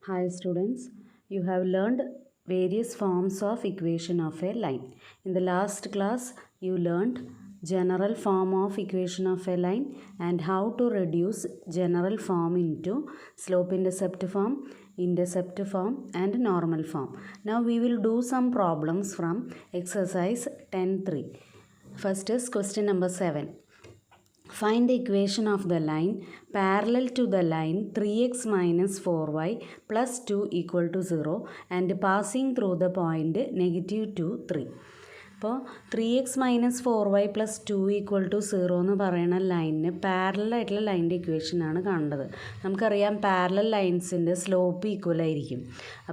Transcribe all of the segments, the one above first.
Hi students, you have learned various forms of equation of a line. In the last class, you learned general form of equation of a line and how to reduce general form into slope-intercept form, intercept form and normal form. Now we will do some problems from exercise 10.3. First is question number 7. Find the equation of the line parallel to the line 3x minus 4y plus 2 equal to 0 and passing through the point negative 2, 3. അപ്പോൾ 3x minus 4y plus 2 equal to 0 എന്ന് പറയുന്ന ലൈനിന് പാരലായിട്ടുള്ള ലൈനിൻ്റെ ഇക്വേഷനാണ് കാണേണ്ടത്. നമുക്കറിയാം parallel ലൈൻസിൻ്റെ slope equal ആയിരിക്കും.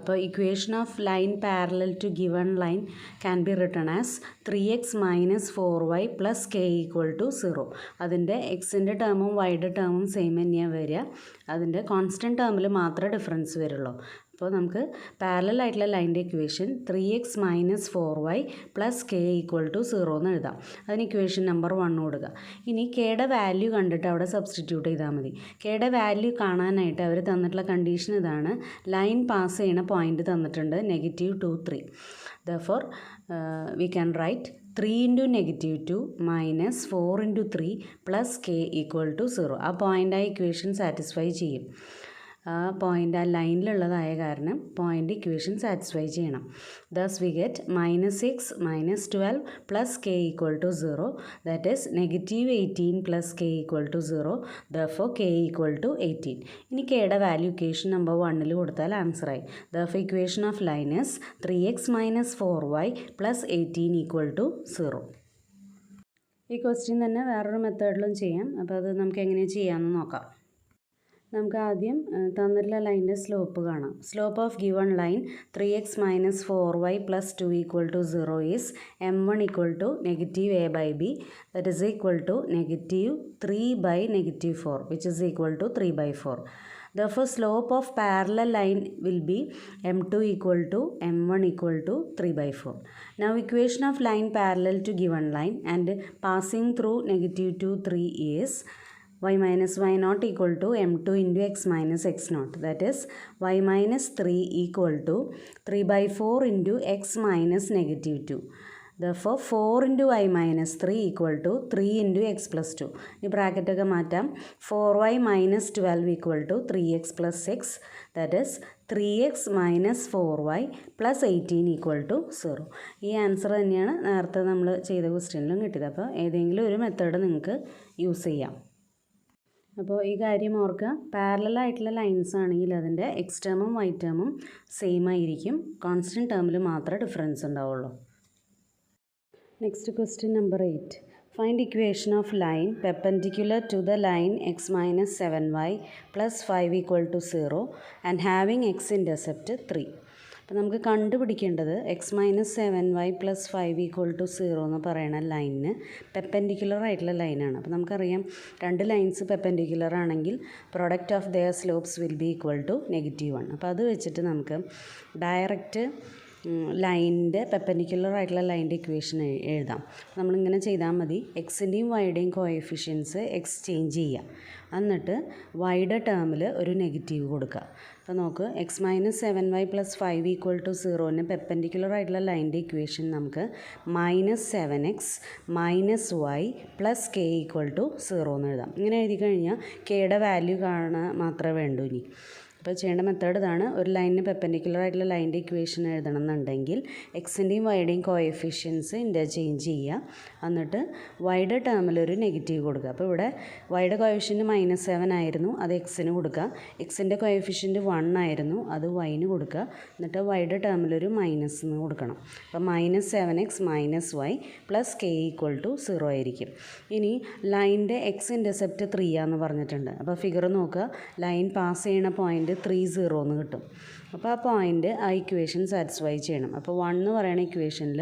അപ്പോൾ equation of line parallel to given line can be written as 3x minus 4y plus k equal to 0. അതിൻ്റെ എക്സിൻ്റെ ടേമും വൈയുടെ ടേമും സെയിം തന്നെയാണ് വരിക. അതിൻ്റെ കോൺസ്റ്റൻറ്റ് ടേമിൽ മാത്രമേ ഡിഫറൻസ് വരുള്ളൂ. അപ്പോൾ നമുക്ക് പാരലൽ ആയിട്ടുള്ള ലൈനിൻ്റെ equation 3x minus 4y plus k equal to 0 എന്ന് എഴുതാം. അതിന് ഇക്വേഷൻ നമ്പർ 1 കൊടുക്കുക. ഇനി കെയുടെ വാല്യൂ കണ്ടിട്ട് അവിടെ സബ്സ്റ്റിറ്റ്യൂട്ട് ചെയ്താൽ മതി. കെയുടെ വാല്യൂ കാണാനായിട്ട് അവർ തന്നിട്ടുള്ള കണ്ടീഷൻ ഇതാണ്. ലൈൻ പാസ് ചെയ്യുന്ന പോയിന്റ് തന്നിട്ടുണ്ട് -2, 3. Therefore, we can write 3 into -2 minus 4 into 3 plus k equal to 0. ആ പോയിൻ്റ് ആ ഇക്വേഷൻ സാറ്റിസ്ഫൈ ചെയ്യും. ആ പോയിൻ്റ് ആ ലൈനിലുള്ളതായ കാരണം പോയിൻ്റ് ഇക്വേഷൻ സാറ്റിസ്ഫൈ ചെയ്യണം. Thus we get -6 minus 12 plus k equal to 0, that is -18 plus k equal to 0. Therefore k equal to 18. ഇനി kയുടെ value equation number 1 കൊടുത്താൽ ആൻസറായി. Therefore equation of line is 3x minus 4y plus 18 equal to 0. ഈ question തന്നെ വേറൊരു മെത്തേഡിലും ചെയ്യാം. അപ്പോൾ അത് നമുക്ക് എങ്ങനെ ചെയ്യാമെന്ന് നോക്കാം. നമുക്ക് ആദ്യം തന്നിട്ടുള്ള ലൈനിൻ്റെ സ്ലോപ്പ് കാണാം. Slope of given line 3x minus 4y plus 2 equal to 0 is m1 equal to -a/b, that is equal to -3/-4 which is equal to 3/4. Therefore slope of parallel line will be m2 equal to m1 equal to 3/4. Now equation of line parallel to given line and passing through -2, 3 is y minus y naught equal to m2 into x minus x naught, that is y minus 3 equal to 3/4 into x minus -2. Therefore 4 into y minus 3 equal to 3 into x plus 2. ഈ ബ്രാക്കറ്റൊക്കെ മാറ്റാം. 4y minus 12 equal to 3x plus 6, that is 3x minus 4y plus 18 equal to 0. ഈ answer തന്നെയാണ് നേരത്തെ നമ്മൾ ചെയ്ത ക്വസ്റ്റ്യനിലും കിട്ടിയത്. അപ്പോൾ ഏതെങ്കിലും ഒരു മെത്തേഡ് നിങ്ങൾക്ക് യൂസ് ചെയ്യാം. അപ്പോൾ ഈ കാര്യം ഓർക്കുക, പാരലൽ ആയിട്ടുള്ള ലൈൻസ് ആണെങ്കിൽ അതിൻ്റെ എക്സ് ടേമും വൈ ടേമും സെയിം ആയിരിക്കും. കോൺസ്റ്റൻറ്റ് ടേമിൽ മാത്രമേ ഡിഫറൻസ് ഉണ്ടാവുള്ളൂ. Next question number 8. Find equation of line perpendicular to the line x minus 7y plus 5 equal to 0 and having X intercept 3. അപ്പോൾ നമുക്ക് കണ്ടുപിടിക്കേണ്ടത് x minus 7y plus 5 equal to 0 എന്ന് പറയുന്ന ലൈനിന് പെർപെൻഡിക്കുലർ ആയിട്ടുള്ള ലൈനാണ്. അപ്പോൾ നമുക്കറിയാം രണ്ട് ലൈൻസ് പെർപെൻഡിക്കുലർ ആണെങ്കിൽ product of their slopes will be equal to -1. അപ്പോൾ അത് വെച്ചിട്ട് നമുക്ക് ഡയറക്റ്റ് ലൈനിൻ്റെ പെർപെൻഡിക്കുലർ ആയിട്ടുള്ള ലൈനിൻ്റെ ഇക്വേഷൻ എഴുതാം. നമ്മളിങ്ങനെ ചെയ്താൽ മതി. എക്സിൻ്റെയും വൈയുടെയും കോഎഫിഷ്യൻസ് എക്സ്ചേഞ്ച് ചെയ്യുക. എന്നിട്ട് വൈയുടെ ടേമിൽ ഒരു നെഗറ്റീവ് കൊടുക്കുക. അപ്പോൾ നോക്ക്, x minus 7y plus 5 equal to 0ന് പെർപെൻഡിക്കുലർ ആയിട്ടുള്ള ലൈനിൻ്റെ ഇക്വേഷൻ നമുക്ക് -7x minus y plus k equal to 0 എന്ന് എഴുതാം. ഇങ്ങനെ എഴുതി കഴിഞ്ഞാൽ കെയുടെ വാല്യൂ കാണാൻ മാത്രമേ വേണ്ടൂ. ഇനി അപ്പോൾ ചെയ്യേണ്ട മെത്തേഡ് ഇതാണ്. ഒരു ലൈനിന് പെർപെൻഡിക്കുലർ ആയിട്ടുള്ള ലൈനിൻ്റെ ഇക്വേഷൻ എഴുതണം എന്നുണ്ടെങ്കിൽ എക്സിൻ്റെയും വൈയുടെയും കോഎഫിഷ്യൻസ് ഇൻ്റർചേഞ്ച് ചെയ്യുക. എന്നിട്ട് വൈയുടെ ടേമിൽ ഒരു നെഗറ്റീവ് കൊടുക്കുക. അപ്പോൾ ഇവിടെ വൈയുടെ കോഎഫിഷ്യൻറ്റ് -7 ആയിരുന്നു, അത് എക്സിന് കൊടുക്കുക. എക്സിൻ്റെ കോഎഫിഷ്യൻറ്റ് 1 ആയിരുന്നു, അത് വൈന് കൊടുക്കുക. എന്നിട്ട് വൈയുടെ ടേമിലൊരു മൈനസ് എന്ന് കൊടുക്കണം. അപ്പോൾ -7x minus y plus k equal to 0 ആയിരിക്കും. ഇനി ലൈനിൻ്റെ എക്സ് ഇൻ്റർസെപ്റ്റ് 3 ആണെന്ന് പറഞ്ഞിട്ടുണ്ട്. അപ്പോൾ ഫിഗർ നോക്കുക, ലൈൻ പാസ് ചെയ്യണ പോയിൻ്റ് 3, 0 എന്ന് കിട്ടും. അപ്പോൾ ആ പോയിൻ്റ് ആ ഇക്വേഷൻ സാറ്റിസ്ഫൈ ചെയ്യണം. അപ്പോൾ 1 എന്ന് പറയുന്ന ഇക്വേഷനിൽ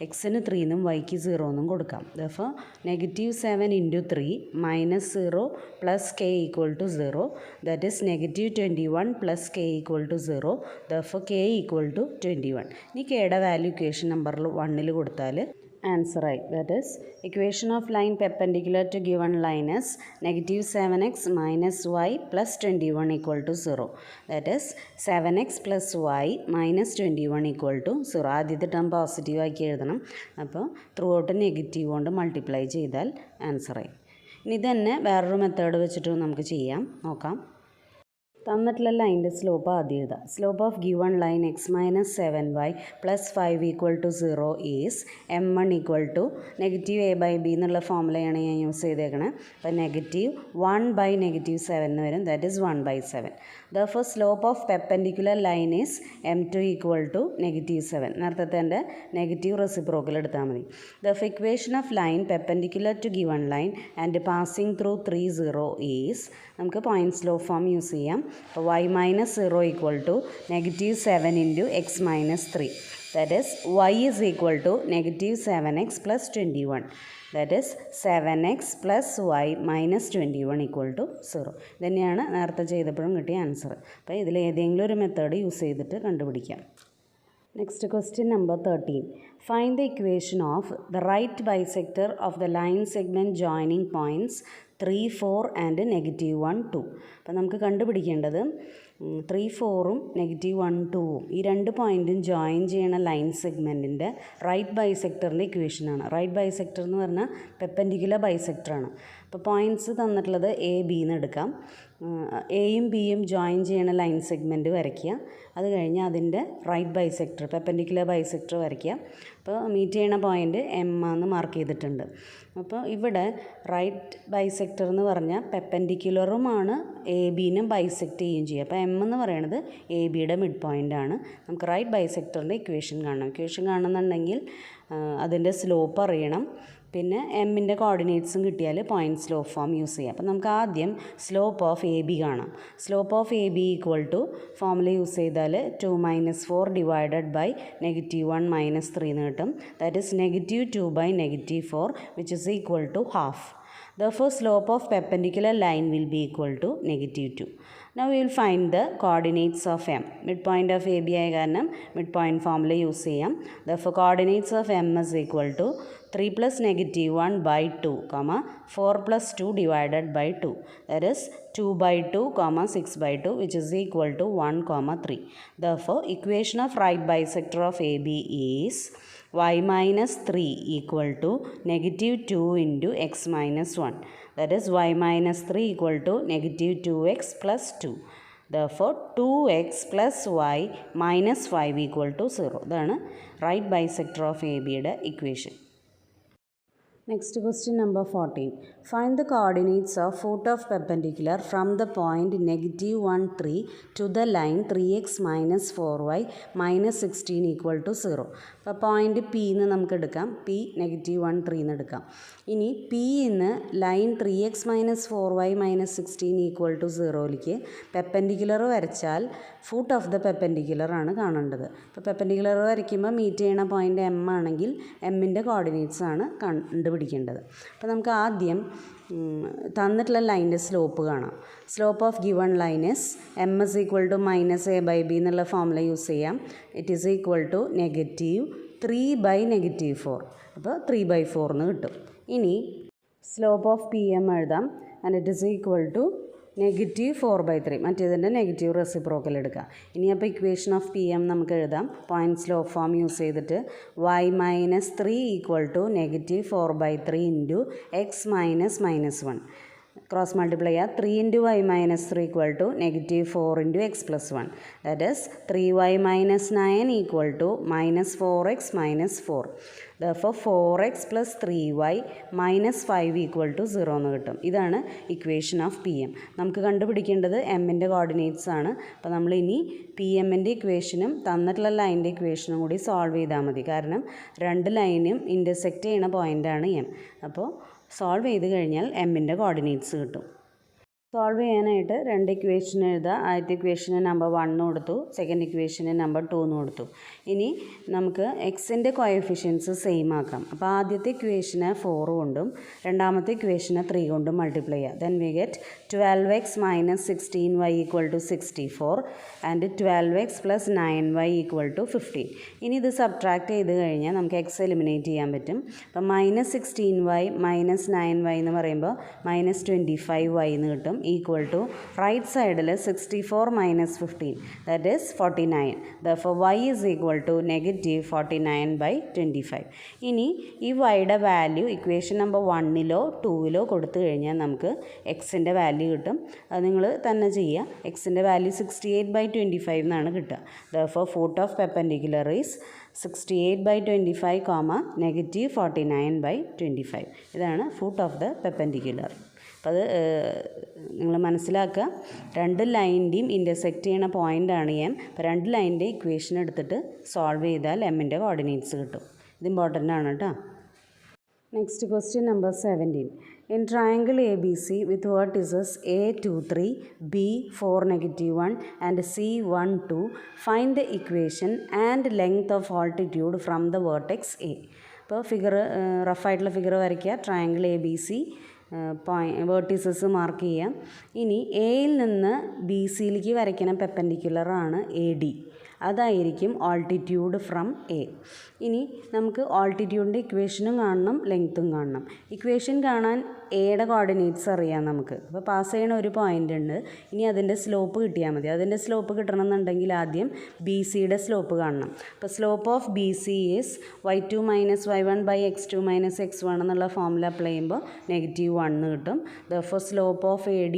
എക്സിന് 3 എന്നും വൈക്ക് 0 എന്നും കൊടുക്കാം. അപ്പോൾ -7 into 3 minus 0 plus k equal to 0, that is -21 plus k equal to 0. Therefore k equal to 21. ഇനി കെയുടെ വാല്യൂ ഇക്വേഷൻ നമ്പർ 1 കൊടുത്താൽ answer I. That is, equation of line perpendicular to given line is negative 7x minus y plus 21 equal to 0. That is, 7x plus y minus 21 equal to 0. ആദ്യത്തെ term positive ആക്കി എഴുതണം. അപ്പോൾ through out negative കൊണ്ട് multiply ചെയ്താൽ answer ആയി. ഇനി തന്നെ വേറൊരു മെത്തേഡ് വെച്ചിട്ട് നമുക്ക് ചെയ്യാം, നോക്കാം. തന്നിട്ടുള്ള ലൈൻ്റെ സ്ലോപ്പ് ആദ്യം എഴുതാം. Slope of given line X minus 7y plus 5 equal to 0 is m1 equal to negative a by b എന്നുള്ള ഫോമുലയാണ് ഞാൻ യൂസ് ചെയ്തേക്കണത്. അപ്പോൾ നെഗറ്റീവ് 1 ബൈ നെഗറ്റീവ് 7 എന്ന് വരും. That is 1 by 7. Therefore slope of perpendicular line is m2 equal to negative 7. നേരത്തെ എൻ്റെ negative reciprocal എടുത്താൽ മതി. Therefore equation of line perpendicular to given line and passing through 3 0 is, നമുക്ക് point slope form use ചെയ്യാം. അപ്പോൾ y minus 0 equal to negative 7 into x minus 3. That is, y is equal to negative 7x plus 21. That is, 7x plus y minus 21 equal to 0. ഇതന്നെയാണ് നേരത്തെ ചെയ്തപ്പോഴും കിട്ടിയ answer. അപ്പോൾ ഇതിൽ ഏതെങ്കിലും ഒരു മെത്തേഡ് യൂസ് ചെയ്തിട്ട് കണ്ടുപിടിക്കാം. Next question number 13. Find the equation of the right bisector of the line segment joining points 3, 4 and negative 1, 2. അപ്പോൾ നമുക്ക് കണ്ടുപിടിക്കേണ്ടത് 3, 4ഉം negative 1, 2ഉം ഈ രണ്ട് പോയിൻറ്റും ജോയിൻ ചെയ്യണ ലൈൻ സെഗ്മെൻറ്റിൻ്റെ റൈറ്റ് ബൈസെക്ടറിൻ്റെ ഇക്വേഷനാണ്. റൈറ്റ് ബൈസെക്ടർ എന്ന് പറഞ്ഞാൽ പെർപെൻഡിക്കുലർ ബൈസെക്ടറാണ്. അപ്പോൾ പോയിൻറ്റ്സ് തന്നിട്ടുള്ളത് എ ബി എന്ന് എടുക്കാം. എയും ബിയും ജോയിൻ ചെയ്യണ ലൈൻ സെഗ്മെൻറ്റ് വരയ്ക്കുക. അത് കഴിഞ്ഞ് അതിൻ്റെ റൈറ്റ് ബൈസെക്ടർ പെർപെൻഡിക്കുലർ ബൈസെക്ടർ വരയ്ക്കുക. അപ്പോൾ മീറ്റ് ചെയ്യണ പോയിൻറ്റ് എം എന്ന് മാർക്ക് ചെയ്തിട്ടുണ്ട്. അപ്പോൾ ഇവിടെ റൈറ്റ് ബൈസെക്ടർ എന്ന് പറഞ്ഞാൽ പെർപെൻഡിക്കുലറുമാണ് എ ബീനും ബൈസെക്ട് ചെയ്യുകയും ചെയ്യുക. അപ്പോൾ എം എന്ന് പറയുന്നത് എ ബിയുടെ മിഡ് പോയിൻ്റാണ്. നമുക്ക് റൈറ്റ് ബൈസെക്ടറിൻ്റെ ഇക്വേഷൻ കാണണം. ഇക്വേഷൻ കാണുന്നുണ്ടെങ്കിൽ അതിൻ്റെ സ്ലോപ്പ് അറിയണം. പിന്നെ എമ്മിൻ്റെ കോർഡിനേറ്റ്സും കിട്ടിയാൽ പോയിൻറ്റ് സ്ലോപ്പ് ഫോം യൂസ് ചെയ്യാം. അപ്പോൾ നമുക്ക് ആദ്യം സ്ലോപ്പ് ഓഫ് എ ബി കാണാം. Slope of A B equal to formula use ചെയ്താൽ 2 - 4 ഡിവൈഡഡ് ബൈ negative 1 - 3 എന്ന് കിട്ടും. That is negative 2 by negative 4 which is equal to half. Therefore, slope of perpendicular line will be equal to negative 2. Now we will find the coordinates of M. Midpoint of AB ആയ കാരണം midpoint formula use ചെയ്യാം. Therefore, coordinates of M is equal to 3 plus negative 1 by 2, 4 plus 2 divided by 2. That is 2 by 2, 6 by 2 which is equal to 1, 3. Therefore, equation of right bisector of AB is y minus 3 equal to negative 2 into x minus 1. That is, y minus 3 equal to negative 2x plus 2. Therefore, 2x plus y minus 5 equal to 0. ഇതാണ് right bisector of ABയുടെ equation. Next question number 14. Find the coordinates of foot of perpendicular from the point negative 1, 3 to the line 3x minus 4y minus 16 equal to 0. അപ്പോൾ point P എന്ന് നമുക്ക് എടുക്കാം. P negative 1, 3 എന്ന് എടുക്കാം. ഇനി P എന്ന് line 3x minus 4y minus 16 equal to 0ലേക്ക് perpendicular വരച്ചാൽ ഫൂട്ട് ഓഫ് ദ പെർപെൻഡിക്കുലർ ആണ് കാണേണ്ടത്. അപ്പോൾ പെർപെൻഡിക്കുലർ വരയ്ക്കുമ്പോൾ മീറ്റ് ചെയ്യണ പോയിൻ്റ് എം ആണെങ്കിൽ എമ്മിൻ്റെ കോർഡിനേറ്റ്സ് ആണ് കണ്ടുപിടിക്കേണ്ടത്. അപ്പോൾ നമുക്ക് ആദ്യം തന്നിട്ടുള്ള ലൈൻ്റെ സ്ലോപ്പ് കാണാം. Slope of given line is M is equal to minus A by B എന്നുള്ള ഫോമുല യൂസ് ചെയ്യാം. It is equal to negative 3 by negative 4. അപ്പോൾ 3/4 എന്ന് കിട്ടും. ഇനി സ്ലോപ്പ് ഓഫ് പി എം എഴുതാം. And it is equal to negative 4/3. മറ്റേതിൻ്റെ negative reciprocal എടുക്കുക. ഇനി അപ്പോൾ ഇക്വേഷൻ ഓഫ് പി എം നമുക്ക് എഴുതാം. പോയിൻറ്റ് സ്ലോപ്പ് ഫോം യൂസ് ചെയ്തിട്ട് y minus 3 equal to negative 4/3 into x minus -1. Cross multiply ചെയ്യുക. 3 into y minus 3 equal to negative 4 into x plus 1. That is 3y minus 9 equal to minus 4x minus 4. Therefore, 4x plus 3y minus 5 equal to 0 എന്ന് കിട്ടും. ഇതാണ് equation of P M. നമുക്ക് കണ്ടുപിടിക്കേണ്ടത് എമ്മിൻ്റെ coordinates ആണ്. അപ്പോൾ നമ്മൾ ഇനി പി എമ്മിൻ്റെ ഇക്വേഷനും തന്നിട്ടുള്ള ലൈൻ്റെ ഇക്വേഷനും കൂടി സോൾവ് ചെയ്താൽ മതി. കാരണം രണ്ട് ലൈനും ഇൻ്റർസെക്റ്റ് ചെയ്യുന്ന പോയിൻ്റാണ് എം. അപ്പോൾ സോൾവ് ചെയ്ത് കഴിഞ്ഞാൽ എമ്മിൻ്റെ കോർഡിനേറ്റ്സ് കിട്ടും. സോൾവ് ചെയ്യാനായിട്ട് രണ്ട് ഇക്വേഷൻ എഴുതുക. ആദ്യത്തെ ഇക്വേഷന് നമ്പർ 1 കൊടുത്തു, സെക്കൻഡ് ഇക്വേഷന് നമ്പർ 2 കൊടുത്തു. ഇനി നമുക്ക് എക്സിൻ്റെ കോഎഫിഷ്യൻസ് സെയിം ആക്കാം. അപ്പോൾ ആദ്യത്തെ ഇക്വേഷന് 4 കൊണ്ടും രണ്ടാമത്തെ ഇക്വേഷന് 3 കൊണ്ടും മൾട്ടിപ്ലൈ ചെയ്യുക. Then we get 12x minus 16y equal to 64 and 12x plus 9y equal to 15. ഇനി ഇത് സബ്ട്രാക്ട് ചെയ്ത് കഴിഞ്ഞാൽ നമുക്ക് എക്സ് എലിമിനേറ്റ് ചെയ്യാൻ പറ്റും. അപ്പം -16y മൈനസ് 9y എന്ന് പറയുമ്പോൾ -25y എന്ന് കിട്ടും ഈക്വൽ ടു റൈറ്റ് സൈഡിൽ 64 minus 15 that is 49. Therefore y is equal to -49/25. ഇനി ഈ വൈയുടെ വാല്യൂ ഇക്വേഷൻ നമ്പർ 1-ലോ 2-ലോ കൊടുത്തു കഴിഞ്ഞാൽ നമുക്ക് എക്സിൻ്റെ വാല്യൂ കിട്ടും. അത് നിങ്ങൾ തന്നെ ചെയ്യുക. എക്സിൻ്റെ വാല്യൂ 68/25 എന്നാണ് കിട്ടുക. Therefore foot of perpendicular is 68/25, -49/25. ഇതാണ് ഫൂട്ട് ഓഫ് ദ പെർപെൻഡിക്കുലർ. അപ്പോൾ അത് നിങ്ങൾ മനസ്സിലാക്കുക. രണ്ട് ലൈനിൻ്റെയും ഇൻ്റർസെക്റ്റ് ചെയ്യുന്ന പോയിൻ്റാണ് എം. അപ്പോൾ രണ്ട് ലൈനിൻ്റെ ഇക്വേഷൻ എടുത്തിട്ട് സോൾവ് ചെയ്താൽ എമ്മിൻ്റെ കോർഡിനേറ്റ്സ് കിട്ടും. ഇത് ഇമ്പോർട്ടൻ്റ് ആണ് കേട്ടോ. Next question number 17. In triangle ABC with vertices A 2 3, B 4 -1 and C 1 2, find the equation and length of altitude from the vertex A. ഇപ്പോൾ ഫിഗർ റഫായിട്ടുള്ള ഫിഗർ വരയ്ക്കുക. ട്രയാങ്കിൾ ABC വേർട്ടീസസ് മാർക്ക് ചെയ്യാം. ഇനി എയിൽ നിന്ന് ബി സിയിലേക്ക് വരയ്ക്കുന്ന പെർപെൻഡിക്കുലറാണ് AD. അതായിരിക്കും altitude from A. ഇനി നമുക്ക് ആൾട്ടിറ്റ്യൂഡിൻ്റെ ഇക്വേഷനും കാണണം, ലെങ്ത്തും കാണണം. ഇക്വേഷൻ കാണാൻ എയുടെ കോർഡിനേറ്റ്സ് അറിയാം നമുക്ക്. അപ്പോൾ പാസ് ചെയ്യണ ഒരു പോയിൻ്റ് ഉണ്ട്. ഇനി അതിൻ്റെ സ്ലോപ്പ് കിട്ടിയാൽ മതി. അതിൻ്റെ സ്ലോപ്പ് കിട്ടണമെന്നുണ്ടെങ്കിൽ ആദ്യം ബി സിയുടെ സ്ലോപ്പ് കാണണം. അപ്പോൾ slope of B C is y2 - y1/x2 - x1 എന്നുള്ള ഫോമുല അപ്ലൈ ചെയ്യുമ്പോൾ -1 കിട്ടും. ദർഫോർ സ്ലോപ്പ് ഓഫ് AD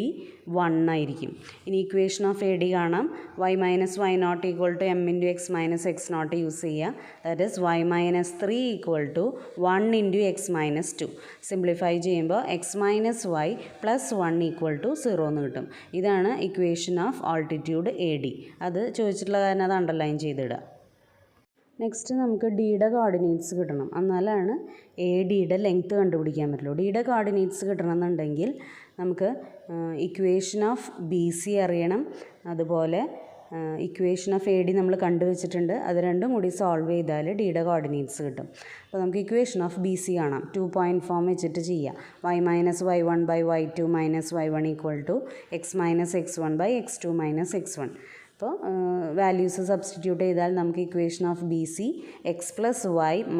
1 ആയിരിക്കും. ഇനി ഇക്വേഷൻ ഓഫ് AD കാണാം. y - y0 = m × x - x0 use ചെയ്യുക. That is y - 3 = 1 × x - 2. Simplify ചെയ്യുമ്പോൾ x - y + 1 = 0 എന്ന് കിട്ടും. ഇതാണ് ഇക്വേഷൻ ഓഫ് ആൾട്ടിറ്റ്യൂഡ് AD. അത് ചോദിച്ചിട്ടുള്ള കാരണം അത് അണ്ടർലൈൻ ചെയ്തിടുക. നെക്സ്റ്റ് നമുക്ക് ഡിയുടെ കോർഡിനേറ്റ്സ് കിട്ടണം. എന്നാലാണ് ADയുടെ ലെങ്ത്ത് കണ്ടുപിടിക്കാൻ പറ്റുള്ളൂ. ഡിയുടെ കോർഡിനേറ്റ്സ് കിട്ടണമെന്നുണ്ടെങ്കിൽ നമുക്ക് ഇക്വേഷൻ ഓഫ് BC അറിയണം. അതുപോലെ ഇക്വേഷൻ ഓഫ് AD നമ്മൾ കണ്ടുവച്ചിട്ടുണ്ട്. അത് രണ്ടും കൂടി സോൾവ് ചെയ്താൽ ഡിയുടെ കോർഡിനേറ്റ്സ് കിട്ടും. അപ്പോൾ നമുക്ക് ഇക്വേഷൻ ഓഫ് BC കാണാം. 2 പോയിൻറ്റ് ഫോം വെച്ചിട്ട് ചെയ്യാം. y - y1/y2 - y1 = x - x1/x2 - x1. അപ്പോൾ വാല്യൂസ് സബ്സ്റ്റിറ്റ്യൂട്ട് ചെയ്താൽ നമുക്ക് equation of BC x + y -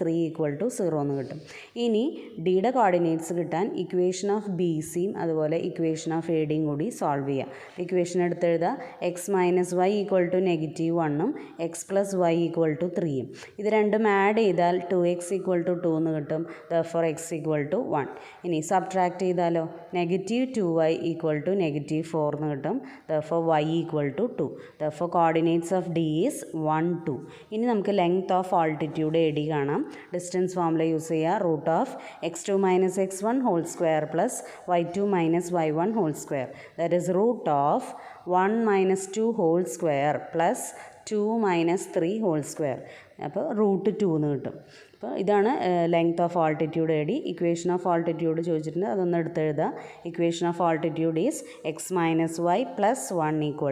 3 = 0 എന്ന് കിട്ടും. ഇനി ഡിയുടെ കോർഡിനേറ്റ്സ് കിട്ടാൻ ഇക്വേഷൻ ഓഫ് BCയും അതുപോലെ ഇക്വേഷൻ ഓഫ് ADയും കൂടി സോൾവ് ചെയ്യാം. ഇക്വേഷൻ എടുത്തെഴുതുക. x - y = -1ഉം x + y = 3ഉം. ഇത് രണ്ടും ആഡ് ചെയ്താൽ 2x = 2 എന്ന് കിട്ടും. Therefore x = 1. ഇനി സബ്ട്രാക്ട് ചെയ്താലോ -2y = -4 എന്ന് കിട്ടും. Therefore y = 2. Therefore coordinates of D is 1 2. ഇനി നമുക്ക് ലെങ്ത് ഓഫ് ആൾട്ടിറ്റ്യൂഡ് AD കാണാം. ഡിസ്റ്റൻസ് ഫോമുല യൂസ് ചെയ്യുക. √(x2 - x1) ² + y2 - y1 ² that is √(1 - 2) + 2 - 3 ² അപ്പോൾ √2 എന്ന് കിട്ടും. അപ്പോൾ ഇതാണ് length of altitude AD. Equation of altitude ചോദിച്ചിട്ടുണ്ട്. അതൊന്ന് എടുത്തെഴുതുക. Equation of altitude is x - y + 1 =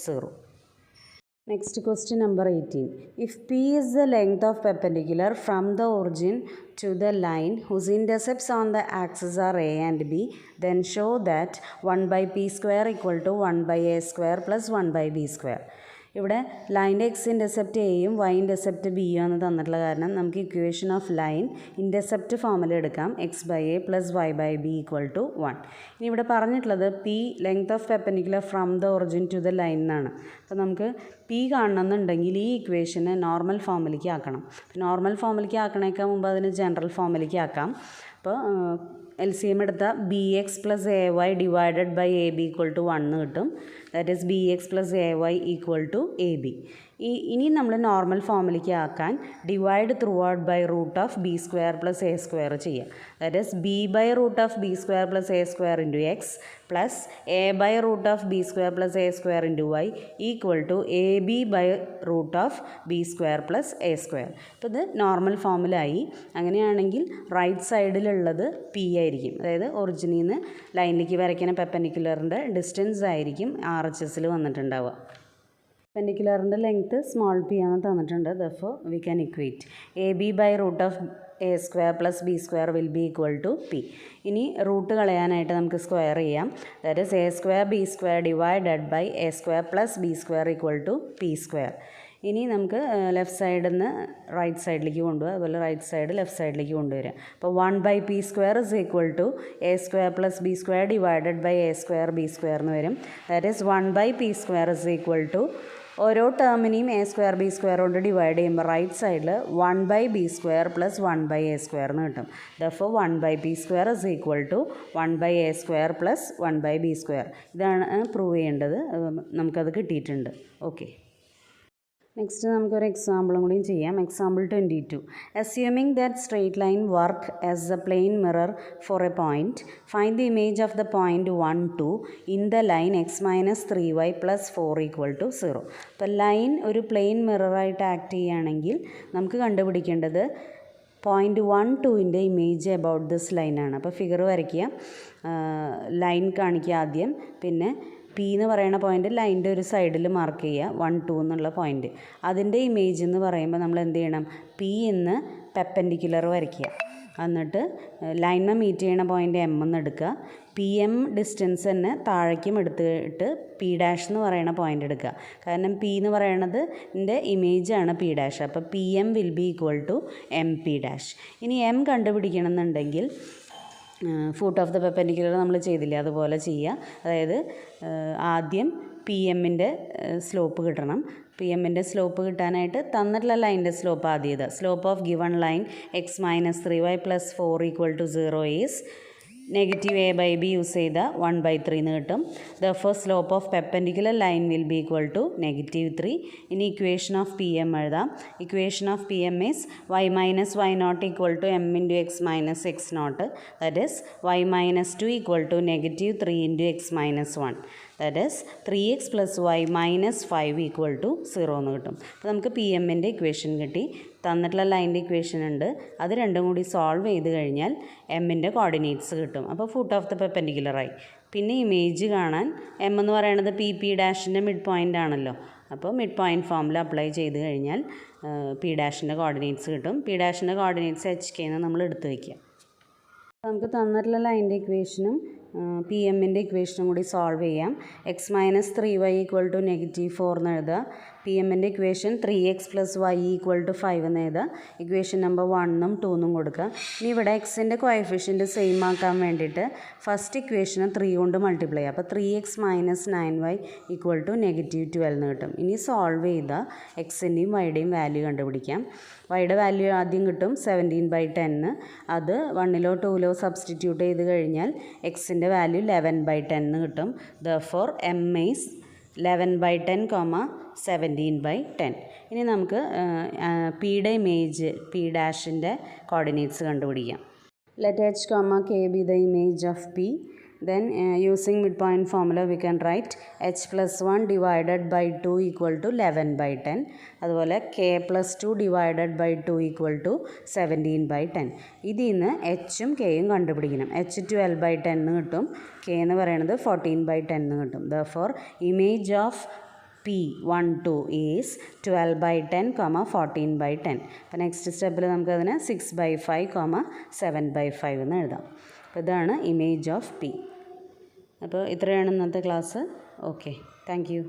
0. Next question number 18. If P is the length of perpendicular from the origin to the line whose intercepts on the axis are A and B, then show that 1/p² = 1/a² + 1/b². ഇവിടെ ലൈൻ്റെ X intercept എയും Y intercept ബിയും ആണ് തന്നിട്ടുള്ള കാരണം നമുക്ക് equation of line intercept ഫോമിൽ എടുക്കാം. x/a + y/b = 1. ഇനി ഇവിടെ പറഞ്ഞിട്ടുള്ളത് P length of perpendicular from the origin to the line എന്നാണ്. അപ്പോൾ നമുക്ക് പി കാണണമെന്നുണ്ടെങ്കിൽ ഈ ഇക്വേഷനെ നോർമൽ ഫോമിലേക്ക് ആക്കണം. നോർമൽ ഫോമിലേക്ക് ആക്കണേക്കാൾ മുമ്പ് അതിന് ജനറൽ ഫോമിലേക്ക് ആക്കാം. അപ്പോൾ LCM എടുത്താൽ BX + AY / AB = 1 കിട്ടും. That is BX + AY = AB. ഇനി നമ്മൾ നോർമൽ ഫോമിലേക്ക് ആക്കാൻ divide through out by √(b² + a² ചെയ്യാം. That is b/√(b² + a² × x + a/√(b² + a² × y = ab/√(b² + a². അപ്പോൾ ഇത് നോർമൽ ഫോമിലായി. അങ്ങനെയാണെങ്കിൽ റൈറ്റ് സൈഡിലുള്ളത് P ആയിരിക്കും. അതായത് ഒറിജിനിൽ നിന്ന് ലൈനിലേക്ക് വരയ്ക്കുന്ന പെർപെൻഡിക്കുലറിൻ്റെ ഡിസ്റ്റൻസ് ആയിരിക്കും RHSൽ വന്നിട്ടുണ്ടാവുക. പെർപെൻഡിക്കുലറിൻ്റെ ലെങ്ത്ത് സ്മോൾ p ആണ് തന്നിട്ടുണ്ട്. Therefore we can equate AB/√(b² A square plus B square will be equal to P. ഇനി റൂട്ട് കളയാനായിട്ട് നമുക്ക് സ്ക്വയർ ചെയ്യാം. That is A square B square divided by A square plus B square equal to P square. ഇനി നമുക്ക് left സൈഡിൽ നിന്ന് right സൈഡിലേക്ക് കൊണ്ടുപോകുക, അതുപോലെ റൈറ്റ് സൈഡ് ലെഫ്റ്റ് സൈഡിലേക്ക് കൊണ്ടുവരിക. അപ്പോൾ 1/p square is equal to A square plus B square divided by A square B square എന്ന് വരും. That is 1/p square is equal to ഓരോ ടേമിനെയും എ സ്ക്വയർ ബി സ്ക്വയർ കൊണ്ട് ഡിവൈഡ് ചെയ്യുമ്പോൾ right സൈഡിൽ 1/b square plus 1/a square എന്ന് കിട്ടും. Therefore 1/p square is equal to 1/a square plus 1/b square. ഇതാണ് പ്രൂവ് ചെയ്യേണ്ടത്. നമുക്കത് കിട്ടിയിട്ടുണ്ട്. ഓക്കെ, നെക്സ്റ്റ് നമുക്കൊരു എക്സാമ്പിളും കൂടിയും ചെയ്യാം. Example 22. Assuming that straight line work as a plane mirror for a point, find the image of the point 1, 2 in the line x minus 3y plus 4 equal to 0. അപ്പോൾ line ഒരു plain മിററായിട്ട് act ചെയ്യുകയാണെങ്കിൽ നമുക്ക് കണ്ടുപിടിക്കേണ്ടത് point 1, 2ൻ്റെ image about this ലൈനാണ്. അപ്പോൾ figure വരയ്ക്കുക, line കാണിക്കുക ആദ്യം, പിന്നെ പി എന്ന് പറയുന്ന പോയിൻ്റ് ലൈൻ്റെ ഒരു സൈഡിൽ മാർക്ക് ചെയ്യുക, 1, 2 എന്നുള്ള പോയിൻ്റ്. അതിൻ്റെ ഇമേജ് എന്ന് പറയുമ്പോൾ നമ്മൾ എന്ത് ചെയ്യണം, പി എന്ന് പെർപെൻഡിക്കുലർ വരയ്ക്കുക. എന്നിട്ട് ലൈനിനെ മീറ്റ് ചെയ്യണ പോയിൻ്റ് എം എന്ന് എടുക്കുക. പി എം ഡിസ്റ്റൻസ് തന്നെ താഴേക്കും എടുത്തിട്ട് പി ഡാഷ് എന്ന് പറയുന്ന പോയിൻ്റ് എടുക്കുക. കാരണം പി എന്ന് പറയണത് എൻ്റെ ഇമേജാണ് പി ഡാഷ്. അപ്പോൾ P M will be equal to M P dash. ഇനി എം കണ്ടുപിടിക്കണം എന്നുണ്ടെങ്കിൽ ഫൂട്ട് ഓഫ് ദ പെർപെൻഡിക്കുലർ നമ്മൾ ചെയ്തില്ലേ, അതുപോലെ ചെയ്യുക. അതായത് ആദ്യം പി എമ്മിൻ്റെ സ്ലോപ്പ് കിട്ടണം. പി എമ്മിൻ്റെ സ്ലോപ്പ് കിട്ടാനായിട്ട് തന്നിട്ടുള്ള ലൈൻ്റെ സ്ലോപ്പ് ആദ്യം ഇത്. Slope of given line X minus 3y plus 4 equal to 0 is negative A by B use ചെയ്ത 1/3 എന്ന് കിട്ടും. Therefore slope of perpendicular line will be equal to -3. ഇനി ഇക്വേഷൻ ഓഫ് പി എം എഴുതാം. Equation of P M is y minus y not equal to M into X minus X not. That is y minus 2 equal to -3 into X minus 1. That is 3x plus y minus 5 equal to 0 എന്ന് കിട്ടും. അപ്പോൾ നമുക്ക് P എമ്മിൻ്റെ equation കിട്ടി. തന്നിട്ടുള്ള ലൈൻ്റെ equation ഉണ്ട്, അത് രണ്ടും കൂടി സോൾവ് ചെയ്ത് കഴിഞ്ഞാൽ എമ്മിൻ്റെ കോർഡിനേറ്റ്സ് കിട്ടും. അപ്പോൾ ഫൂട്ട് ഓഫ് ദ പെർപെൻഡിക്കുലറായി. പിന്നെ ഇമേജ് കാണാൻ എം എന്ന് പറയുന്നത് പി പി ഡാഷിൻ്റെ മിഡ് പോയിൻ്റ് ആണല്ലോ. അപ്പോൾ മിഡ് പോയിൻ്റ് ഫോമിൽ അപ്ലൈ ചെയ്ത് കഴിഞ്ഞാൽ പി ഡാഷിൻ്റെ കോർഡിനേറ്റ്സ് കിട്ടും. പി ഡാഷിൻ്റെ കോർഡിനേറ്റ്സ് HK എന്ന് നമ്മൾ എടുത്ത് വയ്ക്കുക. നമുക്ക് തന്നിട്ടുള്ള ലൈൻ്റെ ഇക്വേഷനും പി എമ്മിൻ്റെ ഇക്വേഷനും കൂടി സോൾവ് ചെയ്യാം. X minus 3y equal to -4 എന്ന് എഴുതുക. പി എമ്മിൻ്റെ equation 3x plus y equal to 5 എന്ന് എഴുതുക. ഇക്വേഷൻ നമ്പർ 1ഉം 2ഉം കൊടുക്കുക. ഇനി ഇവിടെ എക്സിൻ്റെ കോഎഫിഷ്യൻ്റ് സെയിം ആക്കാൻ വേണ്ടിയിട്ട് ഫസ്റ്റ് ഇക്വേഷനെ 3 കൊണ്ട് മൾട്ടിപ്ലൈ ചെയ്യുക. അപ്പോൾ 3x minus 9y equal to -12 എന്ന് കിട്ടും. ഇനി സോൾവ് ചെയ്ത എക്സിൻ്റെയും വൈയുടെയും വാല്യൂ കണ്ടുപിടിക്കാം. വൈയുടെ വാല്യൂ ആദ്യം കിട്ടും 17/10. അത് 1ലോ 2ലോ സബ്സ്റ്റിറ്റ്യൂട്ട് ചെയ്ത് കഴിഞ്ഞാൽ എക്സിൻ്റെ വാല്യൂ 11/10 എന്ന് കിട്ടും. Therefore M is 11/10, 17/10. ഇനി നമുക്ക് പിയുടെ ഇമേജ് പി ഡാഷിൻ്റെ കോർഡിനേറ്റ്സ് കണ്ടുപിടിക്കാം. Let h, k be the image of p. Then using midpoint formula we can write h plus 1 divided by 2 equal to 11/10. അതുപോലെ k plus 2 divided by 2 equal to 17/10. ഇതിൽ നിന്ന് hഉം kയും കണ്ടുപിടിക്കണം. h 12/10 എന്ന് കിട്ടും, k എന്ന് പറയുന്നത് 14/10 എന്ന് കിട്ടും. Therefore image of P12 is 12/10, 14/10. അപ്പോൾ നെക്സ്റ്റ് സ്റ്റെപ്പിൽ നമുക്കതിനെ 6/5, 7/5 എന്ന് എഴുതാം. അപ്പോൾ ഇതാണ് ഇമേജ് ഓഫ് പി. അപ്പോൾ ഇത്രയാണ് ഇന്നത്തെ ക്ലാസ്. Okay, thank you.